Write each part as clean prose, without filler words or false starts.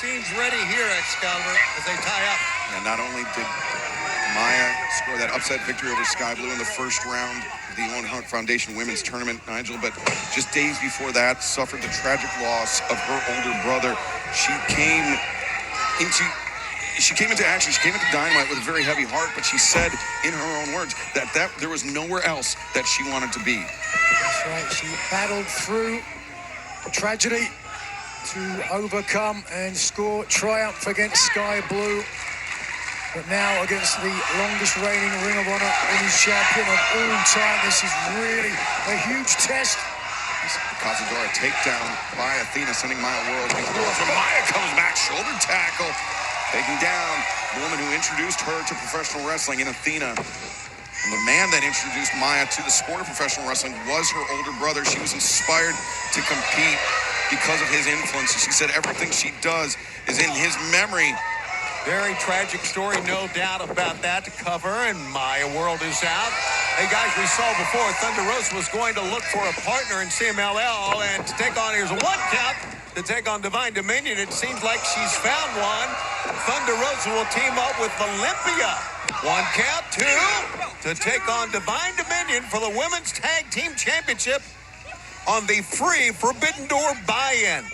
scenes ready here, Excalibur, as they tie up. And not only did Maya score that upset victory over Sky Blue in the first round of the Owen Hart Foundation Women's Tournament, Nigel, but just days before that, suffered the tragic loss of her older brother. She came into action. She came into Dynamite with a very heavy heart, but she said in her own words that there was nowhere else that she wanted to be. That's right. She battled through tragedy to overcome and score triumph against Sky Blue. But now against the longest reigning Ring of Honor Women's Champion of all time, this is really a huge test. Cazadora takedown by Athena, sending Maya World before Maya comes back, shoulder tackle, taking down the woman who introduced her to professional wrestling in Athena. And the man that introduced Maya to the sport of professional wrestling was her older brother. She was inspired to compete because of his influence. She said everything she does is in his memory. Very tragic story, no doubt about that, to cover, and Maya World is out. Hey, guys, we saw before Thunder Rosa was going to look for a partner in CMLL and to take on, here's a one count, to take on Divine Dominion. It seems like she's found one. Thunder Rosa will team up with Olympia. One count, two, to take on Divine Dominion for the Women's Tag Team Championship on the free Forbidden Door buy-in.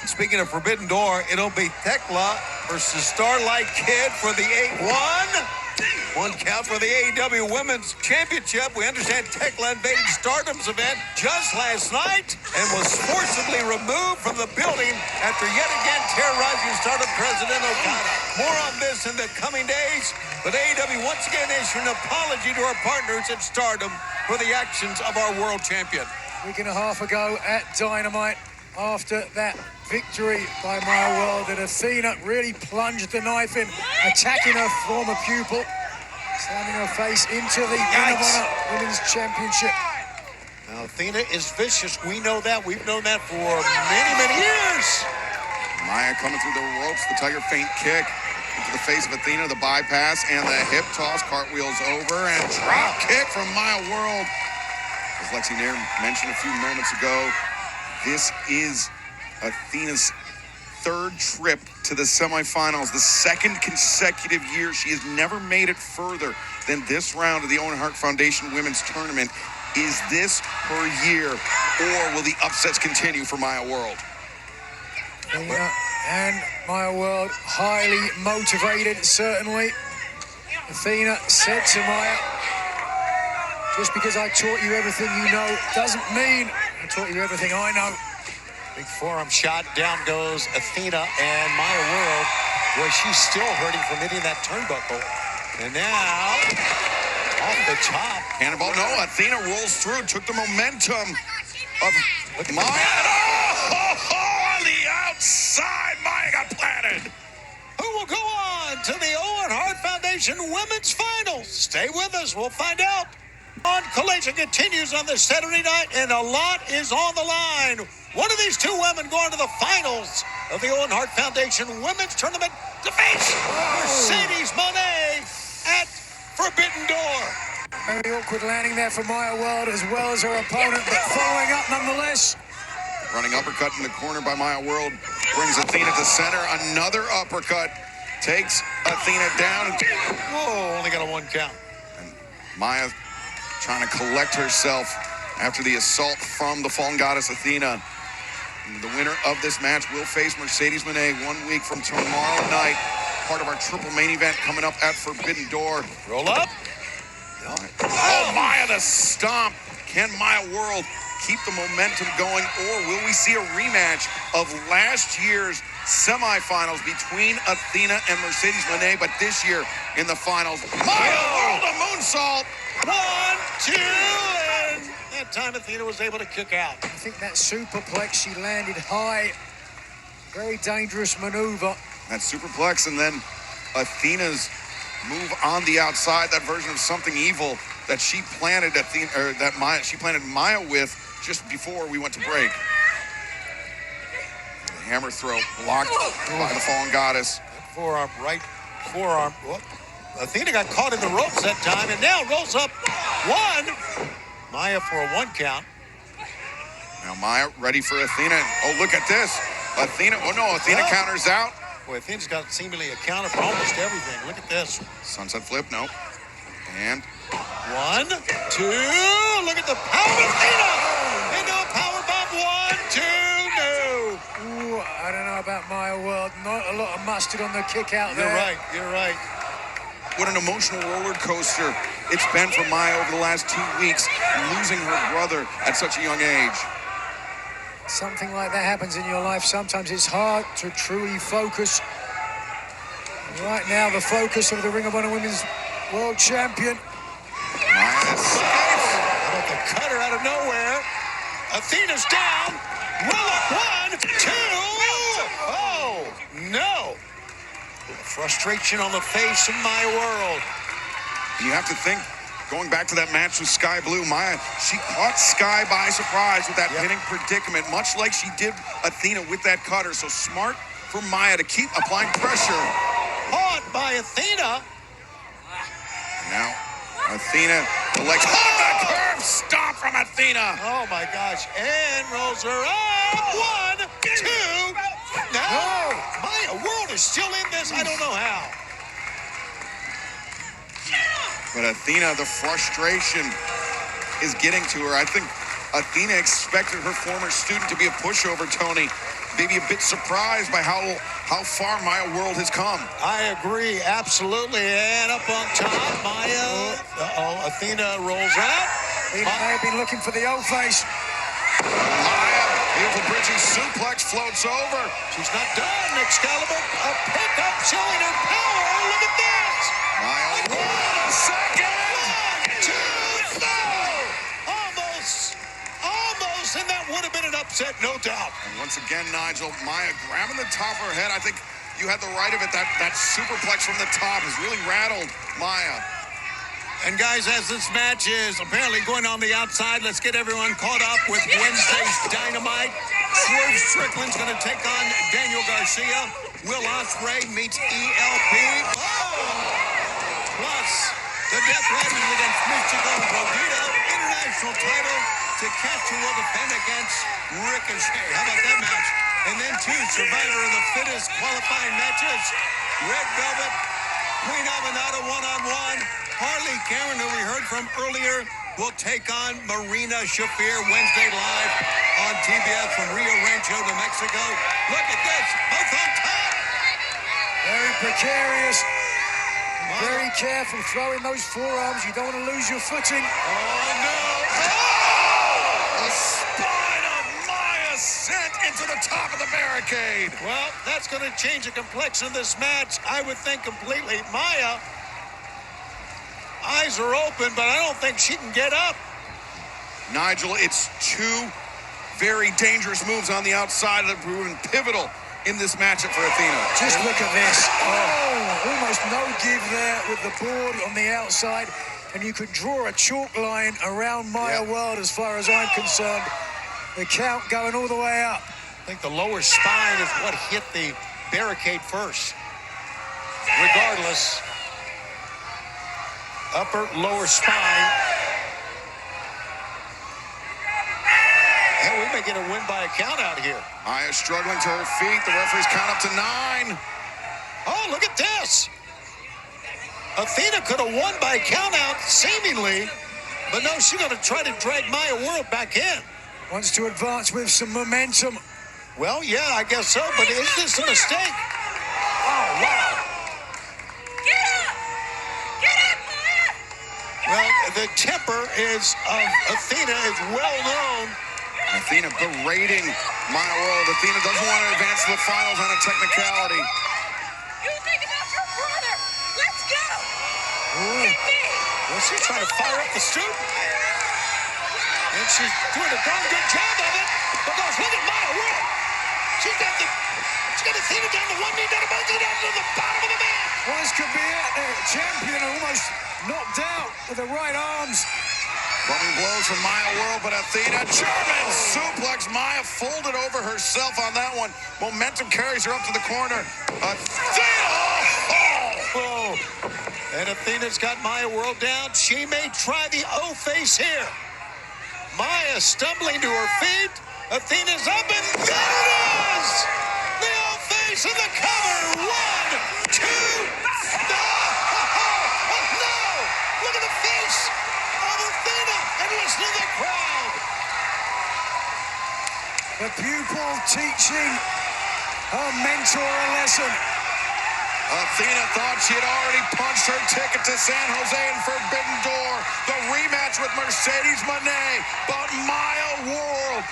Speaking of Forbidden Door, it'll be Thekla versus Starlight Kid for the 8-1. One count for the AEW Women's Championship. We understand Thekla invaded Stardom's event just last night and was forcibly removed from the building after yet again terrorizing Stardom President Okada. More on this in the coming days. But AEW once again issued an apology to our partners at Stardom for the actions of our world champion. A week and a half ago at Dynamite, after that victory by Maya World, that Athena really plunged the knife in, attacking her former pupil, slamming her face into the Ring of Honor Women's Championship. Now, Athena is vicious. We know that. We've known that for many, many years. Maya coming through the ropes, the Tiger Feint kick into the face of Athena, the bypass, and the hip toss, cartwheels over, and drop kick from Maya World. As Lexi Nair mentioned a few moments ago, this is Athena's third trip to the semifinals, the second consecutive year. She has never made it further than this round of the Owen Hart Foundation Women's Tournament. Is this her year, or will the upsets continue for Maya World? Athena and Maya World highly motivated, certainly. Athena said to Maya, just because I taught you everything you know doesn't mean I taught you everything I know. Big forearm shot. Down goes Athena, and Maya World, boy, she's still hurting from hitting that turnbuckle. And now, off the top. Cannonball, no, Athena rolls through, took the momentum of Maya. Oh, on the outside, Maya got planted. Who will go on to the Owen Hart Foundation Women's Finals? Stay with us, we'll find out. On Collision continues on this Saturday night, and a lot is on the line. One of these two women going to the finals of the Owen Hart Foundation Women's Tournament to face Mercedes Moné at Forbidden Door. Very awkward landing there for Maya World as well as her opponent, but following up nonetheless. Running uppercut in the corner by Maya World brings Athena to center. Another uppercut takes Athena down. Whoa, only got a one count. And Maya trying to collect herself after the assault from the fallen goddess Athena. And the winner of this match will face Mercedes Moné 1 week from tomorrow night. Part of our triple main event coming up at Forbidden Door. Roll up. Oh, Maya, the stomp. Can Maya World keep the momentum going, or will we see a rematch of last year's semifinals between Athena and Mercedes Moné, but this year in the finals? Maya World, a moonsault. 1, 2, and that time Athena was able to kick out. I think that superplex, she landed high. Very dangerous maneuver. That superplex, and then Athena's move on the outside, that version of something evil that she planted she planted Maya with just before we went to break. The hammer throw blocked by the fallen goddess. Forearm, right forearm. Whoop. Athena got caught in the ropes that time, and now rolls up one. Maya for a one count. Now Maya ready for Athena. Oh, look at this. Athena, oh no, Athena counters out. Boy, Athena's got seemingly accounted for almost everything. Look at this. Sunset flip, no. And 1, 2. Look at the power of Athena. Into a power bomb. 1, 2. No. Ooh, I don't know about Maya World. Not a lot of mustard on the kick out there. You're right. You're right. what an emotional roller coaster it's been for Maya over the last 2 weeks, losing her brother at such a young age. Something like that happens in your life. Sometimes it's hard to truly focus. Right now, the focus of the Ring of Honor Women's World Champion. Maya safe. How about the cutter out of nowhere? Athena's down. Roll up 1, 2. Oh, no. Frustration on the face of Maya World. And you have to think, going back to that match with Sky Blue, Maya, she caught Sky by surprise with that pinning predicament, much like she did Athena with that cutter. So smart for Maya to keep applying pressure. Caught by Athena. Now, Athena, the legs on the curve, stop from Athena. Oh my gosh, and rolls her up. 1, 2. No, Maya World is still in this. I don't know how. But Athena, the frustration is getting to her. I think Athena expected her former student to be a pushover, Tony. Maybe a bit surprised by how far Maya World has come. I agree, absolutely. And up on top, Maya. Athena rolls out. Athena may have been looking for the old face. Maya, beautiful bridging suplex, floats over. She's not done. Excalibur, a pickup showing her power. Look at this. Maya, wait a second. 1, 2, 3. Almost, and that would have been an upset, no doubt. And once again, Nigel, Maya grabbing the top of her head. I think you had the right of it. That superplex from the top has really rattled Maya. And guys, as this match is apparently going on the outside, let's get everyone caught up with Wednesday's Dynamite. Swerve Strickland's going to take on Daniel Garcia. Will Ospreay meets ELP. Oh! Plus, the Death Riders against Mystico and Prodito. International title. Takashi will defend against Ricochet. How about that match? And then two Survivor of the Fittest qualifying matches. Red Velvet, Queen Aminata one-on-one. Harley Karen, who we heard from earlier, will take on Marina Shafir Wednesday live on TBS from Rio Rancho, New Mexico. Look at this, both on top. Very precarious. Very careful throwing those forearms. You don't want to lose your footing. Oh, no. The spine of Maya sent into the top of the barricade. Well, that's going to change the complexion of this match, I would think, completely. Maya, eyes are open, but I don't think she can get up. Nigel, it's two very dangerous moves on the outside that have proven pivotal in this matchup for Athena. Just look at this. Oh, almost no give there with the board on the outside. And you could draw a chalk line around Maya World as far as I'm concerned. The count going all the way up. I think the lower spine is what hit the barricade first. Regardless, upper, lower spine. Hell, we may get a win by a count out here. Maya struggling to her feet. The referees count up to 9. Oh, look at this. Athena could have won by count out, seemingly. But no, she's going to try to drag Maya World back in. Wants to advance with some momentum. Well, yeah, I guess so. But is this a mistake? Oh, wow. Get up! Get up, Maya! Well, the temper of Athena is well known. Athena berating Maya World. Athena doesn't want to advance to the finals on a technicality. You think about your brother! Let's go! Ooh. Hit me! Well, she's trying to fire up the stoop. And she's doing a darn good job of it. Because look at Maya World. She's got Athena down to one knee, down to both knee, down to the bottom of the mat. Well, this could be it. The champion almost knocked out with the right arms. Running blows from Maya World, but Athena, German suplex. Maya folded over herself on that one. Momentum carries her up to the corner. Athena! Oh. And Athena's got Maya World down. She may try the O-face here. Maya stumbling to her feet. Athena's up, and there it is! The O-face of the cover. The pupil teaching her mentor a lesson. Athena thought she had already punched her ticket to San Jose and Forbidden Door, the rematch with Mercedes Moné, but Maya World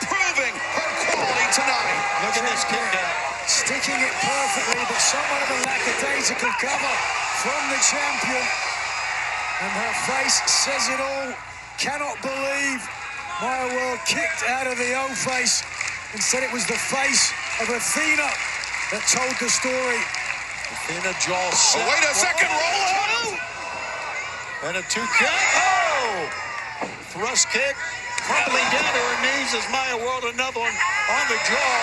proving her quality tonight. Look at this kick out. Sticking it perfectly, but somewhat of a lackadaisical cover from the champion. And her face says it all. Cannot believe Maya World kicked out of the O-face. Instead, it was the face of Athena that told the story. Athena jaw set. Oh, wait a second, roll out! And a 2 count. Oh! Thrust kick. Crumpling down to her knees as Maya World another one on the jaw.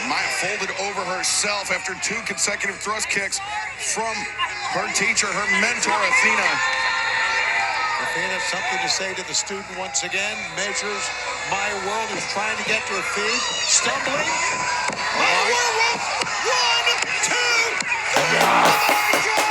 Maya folded over herself after 2 consecutive thrust kicks from her teacher, her mentor, Athena. Athena, something to say to the student once again. Measures Maya World, who's trying to get to her feet. Stumbling. Maya World, 1, 2, 3. Oh my God!